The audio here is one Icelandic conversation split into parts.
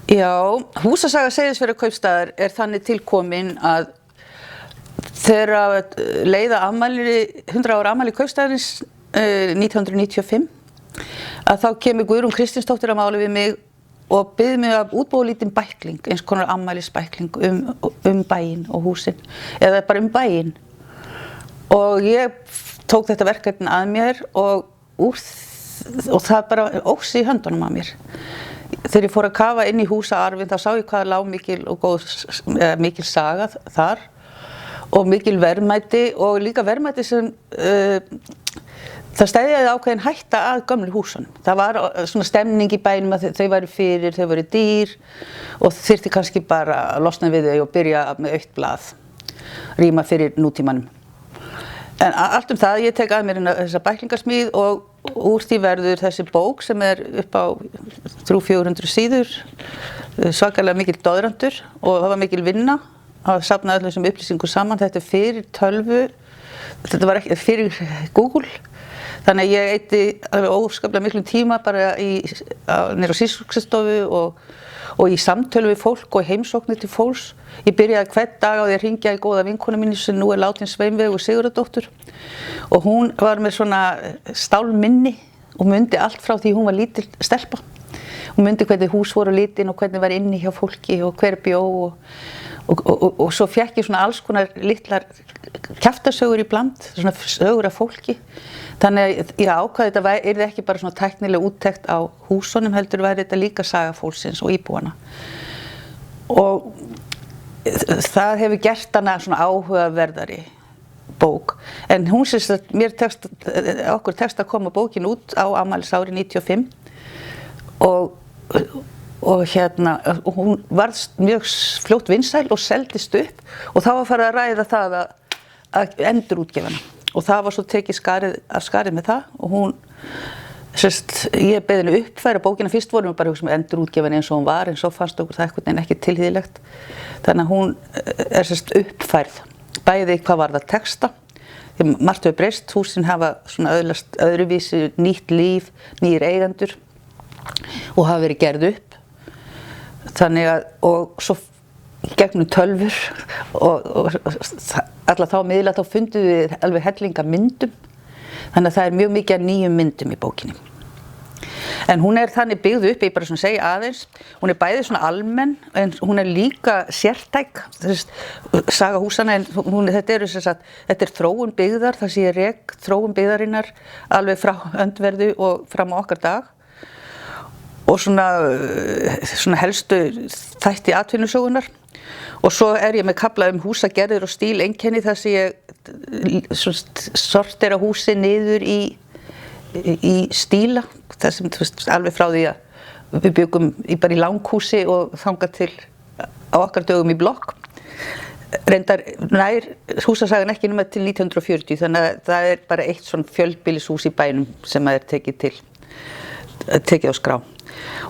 Já, húsasaga Seyðisfjarðarkaupstaðar þannig tilkomin að þegar leiða 100 ára afmæli kaupstaðarins 1995 að þá kemur Guðrún Kristinsdóttir að máli við mig og biður mig að útbúa lítinn bækling, eins konar afmælisbækling bæinn og húsin, eða bara bæinn. Og ég tók þetta verkefni að mér og það bara óx í höndunum að mér. Þegar ég fór að kafa inn í húsaarfinn þá sá ég hvað lá mikil saga þar og mikil verðmæti og líka verðmæti sem það steðjaði ákveðin hætta að gömlu húsunum. Það var svona stemning í bænum að þau væru fyrir, þau væru dýr og þyrfti kannski bara að losna við þau og byrja með autt blað, rýma fyrir nútímanum. En allt það, ég tek að mér þessa bæklingasmíð og úr því verður þessi bók sem upp á 300-400 síður, svakalega mikil doðrantur og það var mikil vinna að safna öllum þessum upplýsingum saman. Þetta fyrir tölvu, þetta var ekki fyrir Google, þannig að ég eyddi alveg óskaplega miklum tíma bara niður á sýslustofu og í samtölu við fólk og heimsóknir til fólks. Ég byrjaði hvern dag á því að hringja í góða vinkonu mínu sem nú látin Sveinveig Sigurðardóttur og hún var með svona stálminni og mundi allt frá því hún var lítil stelpa. Hún mundi hvernig hús voru litin og hvernig var inni hjá fólki og hver bjó og svo fékk ég svona alls konar litlar kjaftasögur í bland, svona sögur af fólki. Þannig að ég ákvað þetta yrði ekki bara svona tæknileg úttekt á húsunum, heldur væri þetta líka saga fólksins og íbúanna. Og það hefur gert hana svona áhugaverðari bók. En hún sést að okkur tekst að koma bókin út á afmælisári 95 og hún varð mjög fljótt vinsæl og seldist upp og þá var farið að ræða það að endurútgefa hana. Og það var svo tekið skarið með það og hún, ég beið henni uppfæra bókina. Fyrst vorum við bara að hugsa með endurútgefa eins og hún var, en svo fannst okkur það einhvern veginn ekki tilhlýðilegt. Þannig að hún uppfærð, bæði hvað var það texta. Margt hefur breyst, húsin hafa svona öðlast öðruvísi, nýtt líf, nýir eigendur og hafa verið gerð upp. Þannig að, og svo gegnum tölvur og alla þá miðla þá fundum við alveg hellinga myndum. Þannig að það mjög mikið af nýjum myndum í bókinni. En hún þannig byggð upp, ég bara svona segja aðeins, hún bæði svona almenn, en hún líka sértæk, saga húsana, en þetta þróun byggðar, það sé ég rek þróun byggðarinnar alveg frá öndverðu og fram á okkar dag. Og svona helstu þætti atvinnusögunar. Og svo ég með kafla húsagerðir og stíleinkenni þar sem ég sortera húsi niður í stíla. Það sem alveg frá því að við byggum bara í langhúsi og þangað til á okkar dögum í blokk. Reyndar nær húsasagan ekki nema til 1940, þannig að það bara eitt svona fjölbýlishús í bænum sem tekið á skrá.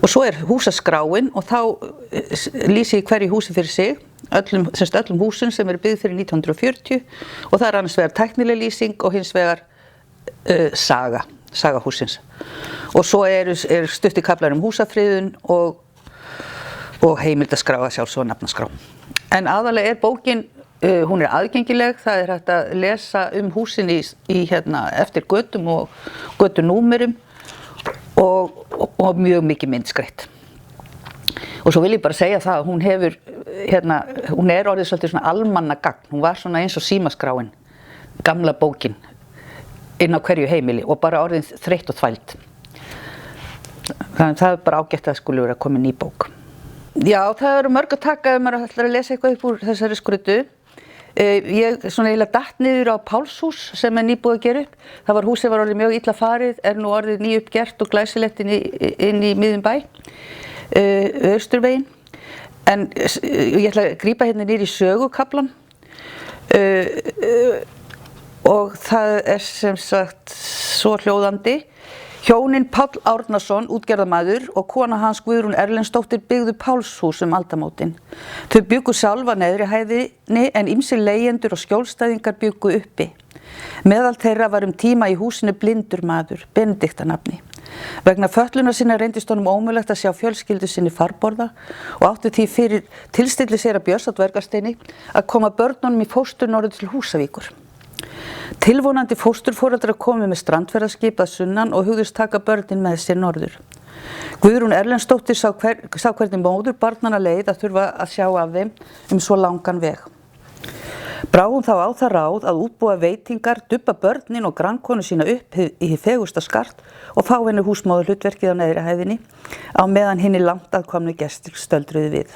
Og svo húsaskráin og þá lýsi ég hverju húsi fyrir sig, öllum húsum sem byggð fyrir 1940 og það annars vegar tæknileg lýsing og hins vegar saga húsins. Og svo stutt í kaflar húsafriðun og heimildaskrá að sjálfsögðu nafnaskrá. En aðalega bókin, hún aðgengileg, það hægt að lesa húsin eftir götum og götunúmerum og mjög mikið myndskreytt. Og svo vil ég bara segja það að hún orðið svolítið svona almannagagn. Hún var svona eins og símaskráin, gamla bókin, inn á hverju heimili og bara orðin þreytt og þvæld. Þannig að það bara ágætt að skuli vera komin ný bók. Já, það eru mörg að taka ef maður ætlar að lesa eitthvað upp úr þessari skruddu. Ég eiginlega datt niður á Pálshús sem nýbúið að gera upp. Það var húsið var orðið mjög illa farið, nú orðið nýuppgert og glæsilegt inn í miðjum bæ, Austurveginn. En ég ætla að grípa hérna niður í sögukaflan og það sem sagt svo hljóðandi. Hjónin Páll Árnason, útgerðarmaður, og kona hans Guðrún Erlendsdóttir byggðu Pálshús aldamótin. Þau bjuggu sjálf á neðri hæðinni en ýmsir leigjendur og skjólstæðingar bjuggu uppi. Meðal þeirra var tíma í húsinu blindur maður, Benedikt að nafni. Vegna fötlunar sinna reyndist honum ómögulegt að sjá fjölskyldu sinni farborða og átti því fyrir tilstilli séra Björns á Dvergasteini að koma börnunum í fóstur norður til Húsavíkur. Tilvonandi fósturforeldrar komu með strandferðaskip að sunnan og hugðust taka börnin með sér norður. Guðrún Erlendsdóttir sá hvernig móður barnanna leið að þurfa að sjá af þeim svo langan veg. Brá hún þá á það ráð að útbúa veitingar, dubba börnin og grannkonu sína upp í fegursta skart og fá henni húsmóðurhlutverkið á neðri hæðinni á meðan hinni langt aðkomnu gestir stöldruðu við.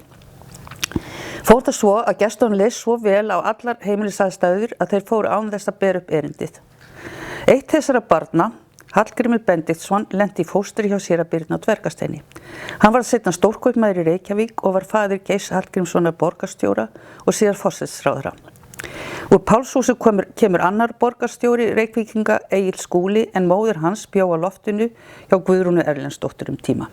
Fór það svo að gestunum leið svo vel á allar heimilisaðstæður að þeir fóru án þess að bera upp erindið. Eitt þessara barna, Hallgrímur Benediktsson, lenti í fóstri hjá séra Birni á Dvergasteini. Hann var seinna stórkaupmaður í Reykjavík og var faðir Geirs Hallgrímssonar borgarstjóra og síðar forsætisráðherra. Úr Pálshúsi kemur annar borgarstjóri Reykvíkinga, Egill Skúli, en móðir hans bjó á loftinu hjá Guðrúnu Erlendsdóttur tíma.